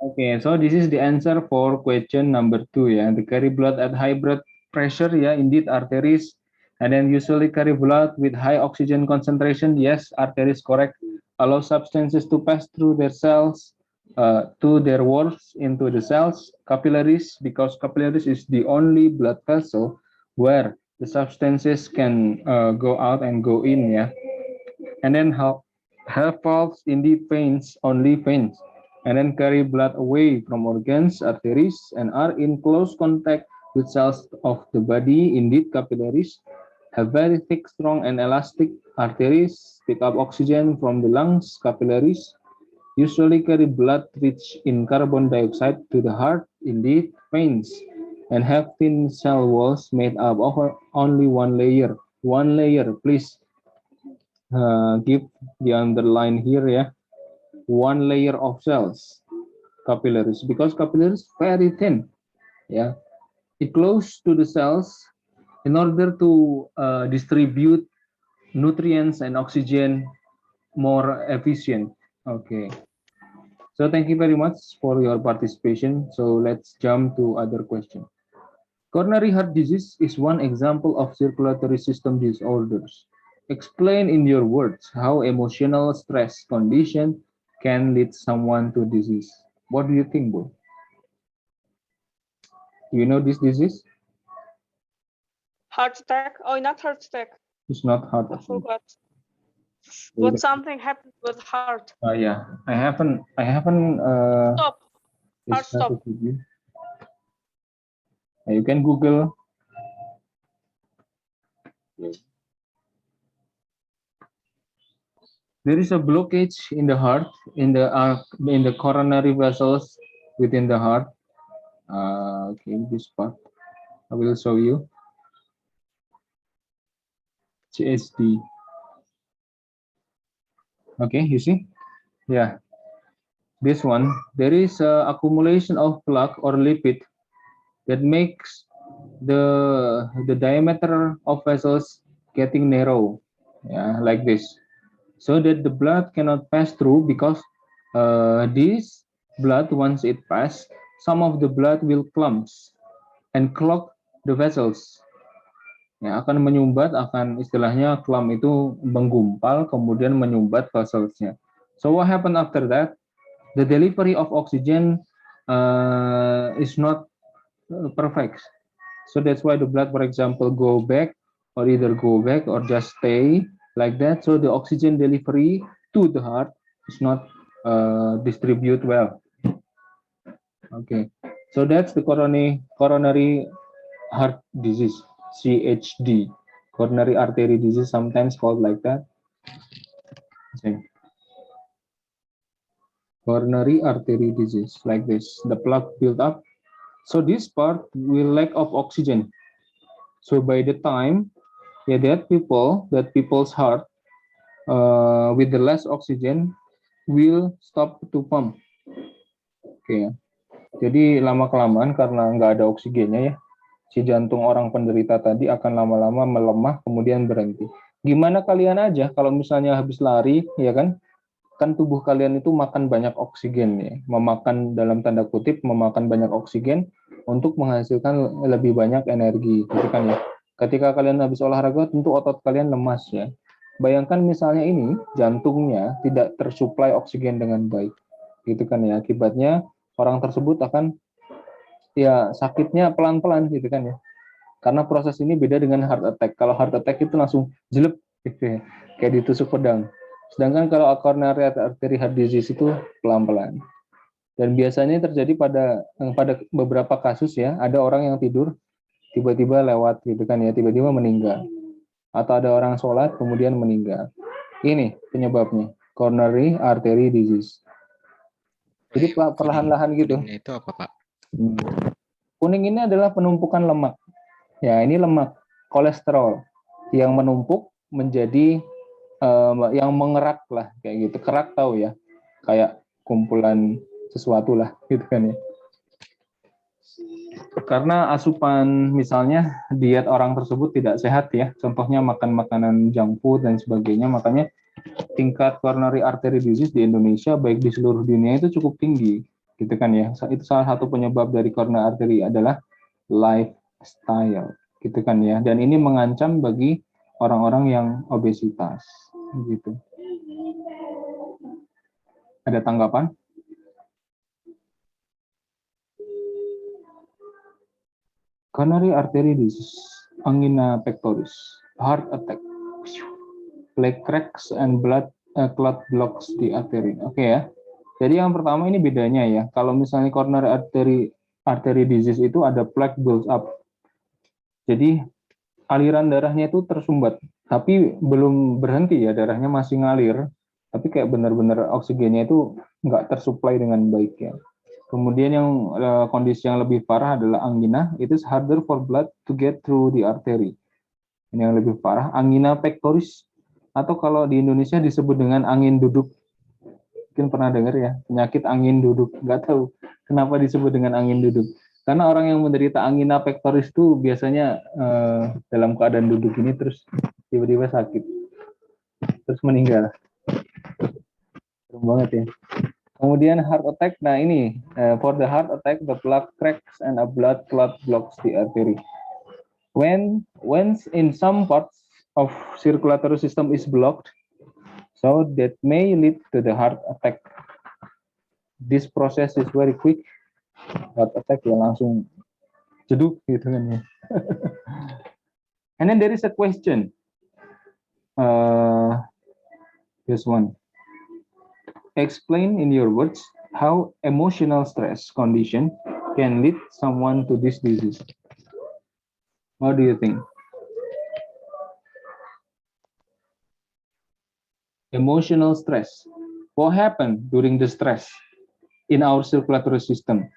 Okay, so this is the answer for question number 2. Yeah, the carry blood at high blood pressure. Yeah, indeed arteries, and then usually carry blood with high oxygen concentration. Yes, arteries correct. Allow substances to pass through their cells, to their walls into the cells. Capillaries, because capillaries is the only blood vessel where the substances can go out and go in. Yeah, and then have valves indeed veins, only veins, and then carry blood away from organs, arteries, and are in close contact with cells of the body. Indeed, capillaries have very thick, strong, and elastic arteries, pick up oxygen from the lungs. Capillaries usually carry blood rich in carbon dioxide to the heart. Indeed, veins and have thin cell walls made up of only one layer. One layer, please give the underline here, yeah, one layer of cells, capillaries, because capillaries very thin, yeah, it close to the cells in order to distribute nutrients and oxygen more efficient. Okay, so thank you very much for your participation. So let's jump to other question. Coronary heart disease is one example of circulatory system disorders. Explain in your words how emotional stress condition can lead someone to disease. What do you think, Bo? Do you know this disease? Heart attack? Oh, not heart attack. It's not heart I attack. forgot. But something happened with heart. Yeah, I haven't Stop. Heart discussed stop. it with you. You can Google. There is a blockage in the heart, in the coronary vessels within the heart. Okay, this part I will show you. CSD. Okay, you see? Yeah, this one. There is a accumulation of plaque or lipid that makes the diameter of vessels getting narrow. Yeah, like this. So that the blood cannot pass through because this blood, once it pass, some of the blood will clumps and clog the vessels. Ya, akan menyumbat, akan istilahnya clump itu menggumpal, kemudian menyumbat vesselsnya. So what happened after that? The delivery of oxygen is not perfect. So that's why the blood, for example, go back or either go back or just stay like that. So the oxygen delivery to the heart is not distribute well. Okay, so that's the coronary heart disease, CHD, coronary artery disease, sometimes called like that. Okay. Coronary artery disease, like this, the plaque build up. So this part will lack of oxygen. So by the time that people's heart with the less oxygen will stop to pump. Oke, jadi lama kelamaan karena nggak ada oksigennya ya, si jantung orang penderita tadi akan lama-lama melemah kemudian berhenti. Gimana kalian aja kalau misalnya habis lari, ya kan? Kan tubuh kalian itu makan banyak oksigen ya, memakan dalam tanda kutip memakan banyak oksigen untuk menghasilkan lebih banyak energi, gitu kan ya. Ketika kalian habis olahraga tentu otot kalian lemas ya. Bayangkan misalnya ini jantungnya tidak tersuplai oksigen dengan baik, gitu kan ya. Akibatnya orang tersebut akan ya sakitnya pelan-pelan gitu kan ya. Karena proses ini beda dengan heart attack. Kalau heart attack itu langsung jelek gitu ya, kayak ditusuk pedang. Sedangkan kalau coronary artery heart disease itu pelan-pelan. Dan biasanya terjadi pada beberapa kasus ya, ada orang yang tidur tiba-tiba lewat gitu kan ya, tiba-tiba meninggal. Atau ada orang sholat kemudian meninggal. Ini penyebabnya, coronary artery disease. Jadi perlahan-lahan gitu. Kuningnya itu apa, Pak? Kuning ini adalah penumpukan lemak. Ya, ini lemak, kolesterol yang menumpuk menjadi yang mengerak lah kayak gitu. Kerak tahu ya, kayak kumpulan sesuatu lah gitu kan ya. Karena asupan misalnya diet orang tersebut tidak sehat ya, contohnya makan makanan junk food dan sebagainya, makanya tingkat coronary artery disease di Indonesia baik di seluruh dunia itu cukup tinggi. gitu kan ya. Itu salah satu penyebab dari coronary artery adalah lifestyle, gitu kan ya. Dan ini mengancam bagi orang-orang yang obesitas, gitu. Ada tanggapan? Coronary artery disease, angina pectoris, heart attack, plaque cracks and blood clot blocks di arteri. Oke ya. Jadi yang pertama ini bedanya ya. Kalau misalnya coronary artery disease itu ada plaque build up. Jadi aliran darahnya itu tersumbat, tapi belum berhenti ya, darahnya masih ngalir, tapi kayak benar-benar oksigennya itu nggak tersuplai dengan baik ya. Kemudian yang kondisi yang lebih parah adalah angina. It is harder for blood to get through the artery. Ini yang lebih parah, angina pectoris, atau kalau di Indonesia disebut dengan angin duduk. Mungkin pernah dengar ya, penyakit angin duduk. Nggak tahu kenapa disebut dengan angin duduk. Karena orang yang menderita angina pectoris itu biasanya dalam keadaan duduk ini terus tiba-tiba sakit, terus meninggal. Serem banget ya. Kemudian heart attack, nah ini for the heart attack, the plaque cracks and a blood clot blocks the artery. When in some parts of circulatory system is blocked, so that may lead to the heart attack. This process is very quick. Heart attack ya langsung jeduk gitu kan ya. And then there is a question. This one. Explain in your words how emotional stress condition can lead someone to this disease. What do you think? Emotional stress. What happened during the stress in our circulatory system,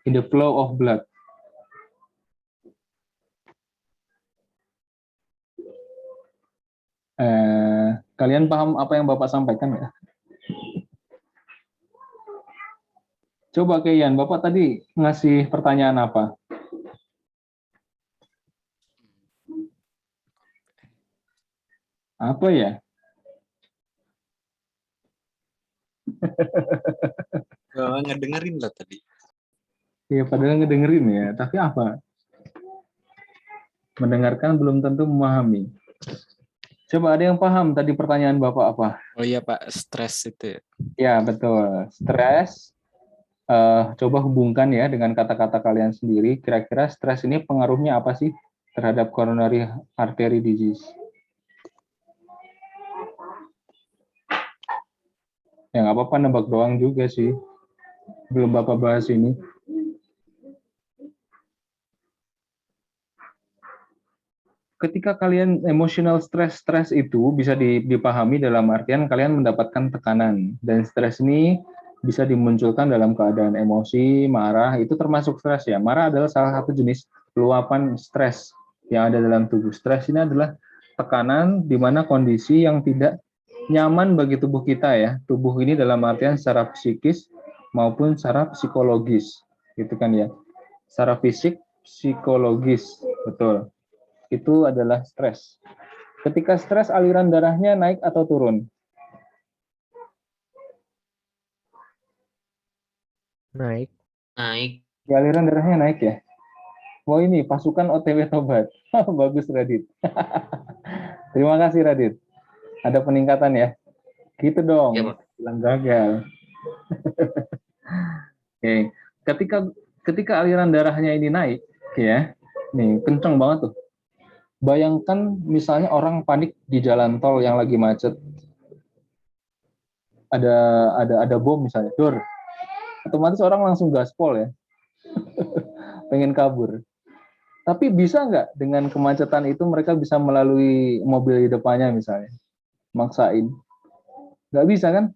in the flow of blood? Kalian paham apa yang Bapak sampaikan ya? Coba Kian, Bapak tadi ngasih pertanyaan apa? Apa ya? Ngedengerin lah tadi. Ya padahal ngedengerin ya, tapi apa? Mendengarkan belum tentu memahami. Coba ada yang paham tadi pertanyaan Bapak apa? Oh iya Pak, stres itu. Ya betul, stres. Coba hubungkan ya dengan kata-kata kalian sendiri. Kira-kira stres ini pengaruhnya apa sih terhadap coronary artery disease? Ya nggak apa-apa, nebak doang juga sih. Belum Bapak bahas ini. Ketika kalian emotional stres itu bisa dipahami dalam artian kalian mendapatkan tekanan. Dan stres ini bisa dimunculkan dalam keadaan emosi, marah, itu termasuk stres ya. Marah adalah salah satu jenis luapan stres yang ada dalam tubuh. Stres ini adalah tekanan di mana kondisi yang tidak nyaman bagi tubuh kita ya. Tubuh ini dalam artian secara psikis maupun secara psikologis, gitu kan ya. Secara fisik, psikologis, betul. Itu adalah stres. Ketika stres, aliran darahnya naik atau turun? Naik. Ya, aliran darahnya naik ya. Wah ini pasukan OTW Tobat. Bagus Radit. Terima kasih Radit. Ada peningkatan ya. Gitu dong. Ya, Pak. Bilang gagal. Oke. Ketika aliran darahnya ini naik, ya, nih kenceng banget tuh. Bayangkan misalnya orang panik di jalan tol yang lagi macet. Ada bom misalnya, dor. Otomatis orang langsung gaspol ya. Pengen kabur. Tapi bisa nggak dengan kemacetan itu mereka bisa melalui mobil di depannya misalnya? Maksain. Nggak bisa kan?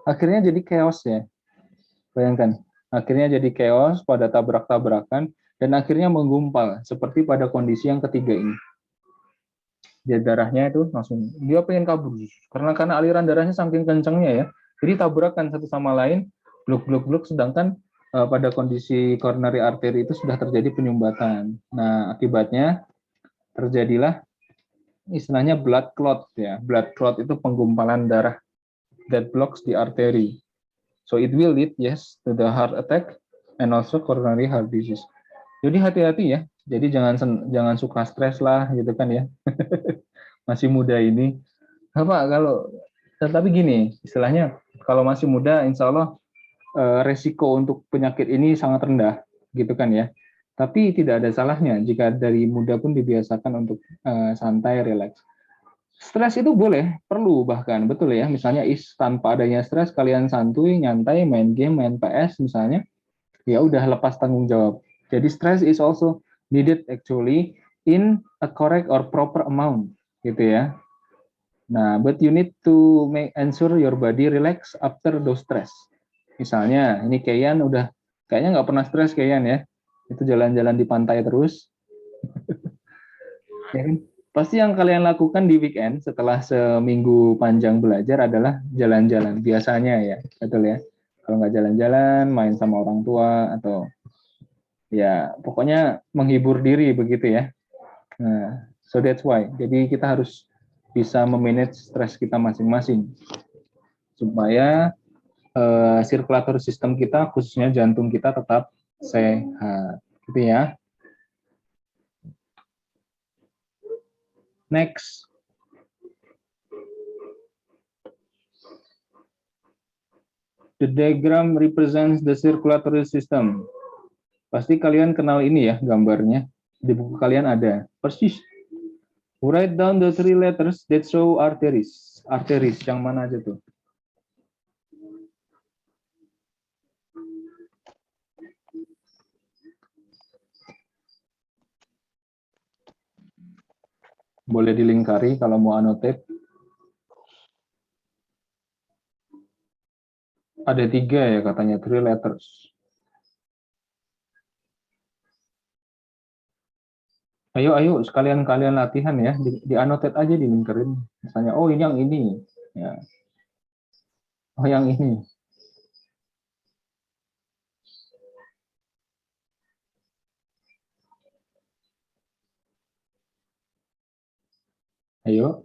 Akhirnya jadi chaos ya. Bayangkan. Akhirnya jadi chaos pada tabrak-tabrakan dan akhirnya menggumpal seperti pada kondisi yang ketiga ini. Dia darahnya itu langsung dia pengen kabur karena aliran darahnya saking kencangnya ya. Jadi tabrakan satu sama lain, blok sedangkan pada kondisi coronary artery itu sudah terjadi penyumbatan. Nah, akibatnya terjadilah istilahnya blood clot ya. Blood clot itu penggumpalan darah that blocks the artery. So it will lead, yes, to the heart attack and also coronary heart disease. Jadi hati-hati ya. Jadi jangan suka stres lah gitu kan ya. Masih muda ini. Apa kalau tetapi gini, istilahnya kalau masih muda insya Allah resiko untuk penyakit ini sangat rendah gitu kan ya. Tapi tidak ada salahnya jika dari muda pun dibiasakan untuk santai, relax. Stres itu boleh, perlu bahkan, betul ya. Misalnya tanpa adanya stres, kalian santuy, nyantai, main game, main PS misalnya, ya udah lepas tanggung jawab. Jadi stress is also needed actually in a correct or proper amount, gitu ya. Nah, but you need to ensure your body relax after those stress. Misalnya, ini Keyan udah kayaknya nggak pernah stres Keyan ya. Itu jalan-jalan di pantai terus. Ya kan? Pasti yang kalian lakukan di weekend setelah seminggu panjang belajar adalah jalan-jalan. Biasanya ya, betul ya. Kalau nggak jalan-jalan, main sama orang tua, atau ya pokoknya menghibur diri begitu ya. Nah, so that's why. Jadi kita harus bisa memanage stres kita masing-masing. Supaya sirkulator sistem kita, khususnya jantung kita tetap sehat. Gitu ya. Next. The diagram represents the circulatory system. Pasti kalian kenal ini ya gambarnya. Di buku kalian ada. Persis. Write down the 3 letters that show arteries. Arteries yang mana aja tuh? Boleh dilingkari kalau mau annotate. Ada 3 ya katanya, 3 letters. Ayo sekalian kalian latihan ya, di annotate aja, dilingkarin. Misalnya, oh ini yang ini. Ya. Oh yang ini. Ayo.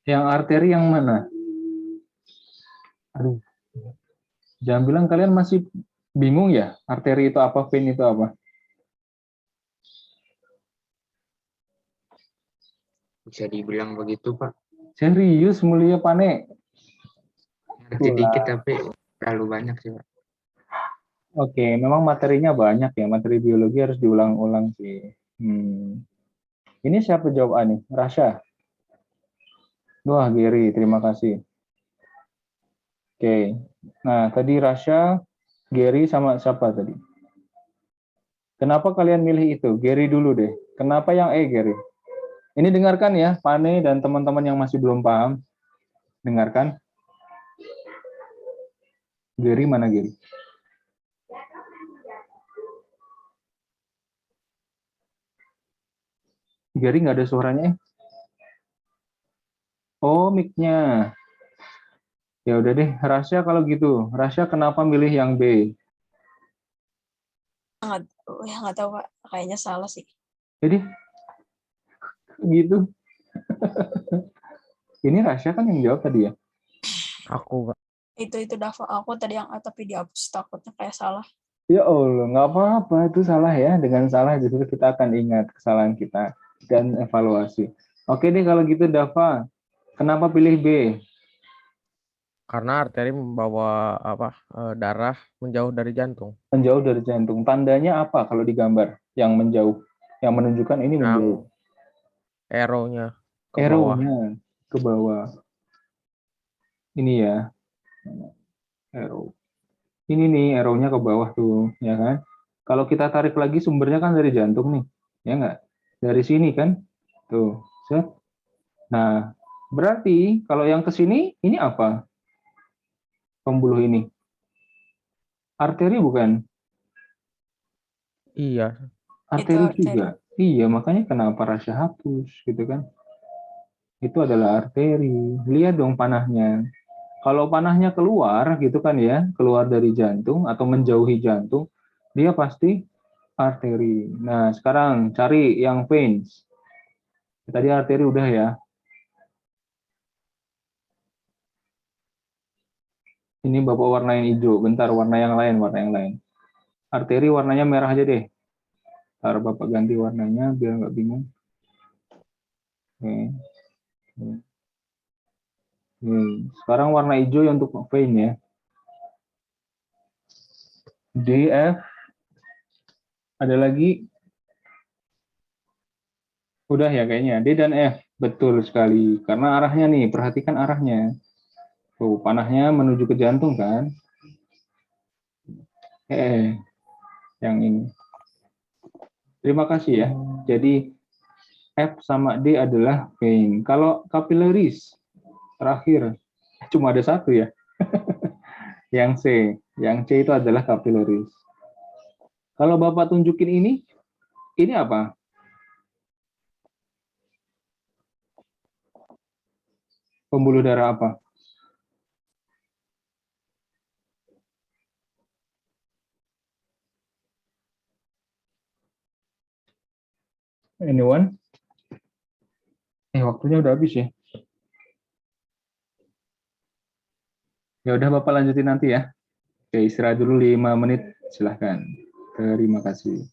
Yang arteri yang mana? Aduh. Jangan bilang kalian masih bingung ya, arteri itu apa, vein itu apa? Bisa dibilang begitu, Pak. Serius, Mulia Pane? Ngerti dikit tapi terlalu banyak sih, Pak. Oke, memang materinya banyak ya, materi biologi harus diulang-ulang sih. Ini siapa jawab A nih? Rasha? Wah, Gary, terima kasih. Oke, nah tadi Rasha, Gary sama siapa tadi? Kenapa kalian milih itu? Gary dulu deh. Kenapa yang E, Gary? Ini dengarkan ya, Pane dan teman-teman yang masih belum paham. Dengarkan. Gary mana Gary? Gary nggak ada suaranya. Oh, mic-nya. Ya udah deh, Rasya kalau gitu. Rasya kenapa milih yang B? Nggak tahu Pak, kayaknya salah sih. Jadi gitu. Ini Rasya kan yang jawab tadi ya? Aku, Pak. Itu Dava, aku tadi yang A tapi dihapus, takutnya kayak salah. Ya Allah, nggak apa-apa, itu salah ya. Dengan salah justru kita akan ingat kesalahan kita dan evaluasi. Oke deh kalau gitu Dava, kenapa pilih B? Karena arteri membawa darah menjauh dari jantung. Menjauh dari jantung. Tandanya apa kalau digambar yang menjauh? Yang menunjukkan ini menjauh. Arrow-nya ke bawah. Arrow-nya ke bawah. Ini ya. Arrow. Ini nih arrow-nya ke bawah tuh, ya kan? Kalau kita tarik lagi sumbernya kan dari jantung nih, ya nggak? Dari sini kan? Tuh, set. Nah, berarti kalau yang ke sini, ini apa? Pembuluh ini. Arteri bukan? Iya. Arteri Itu juga. Iya, makanya kenapa Rasya hapus, gitu kan? Itu adalah arteri. Lihat dong panahnya. Kalau panahnya keluar gitu kan ya, keluar dari jantung atau menjauhi jantung, dia pasti arteri. Nah, sekarang cari yang veins. Tadi arteri udah ya. Ini Bapak warnain hijau. Bentar, warna yang lain. Arteri warnanya merah aja deh. Ntar Bapak ganti warnanya biar nggak bingung. Oke. Sekarang warna hijau yang untuk vein ya. D, F. Ada lagi? Udah ya kayaknya. D dan F. Betul sekali. Karena arahnya nih, perhatikan arahnya. Tuh, panahnya menuju ke jantung kan? Yang ini. Terima kasih ya. Jadi F sama D adalah vein. Kalau capillaries terakhir cuma ada satu ya. Yang C. Yang C itu adalah capillaries. Kalau Bapak tunjukin ini apa? Pembuluh darah apa? Anyone? Waktunya udah habis ya. Ya udah Bapak lanjutin nanti ya. Oke, istirahat dulu 5 menit. Silahkan. Terima kasih.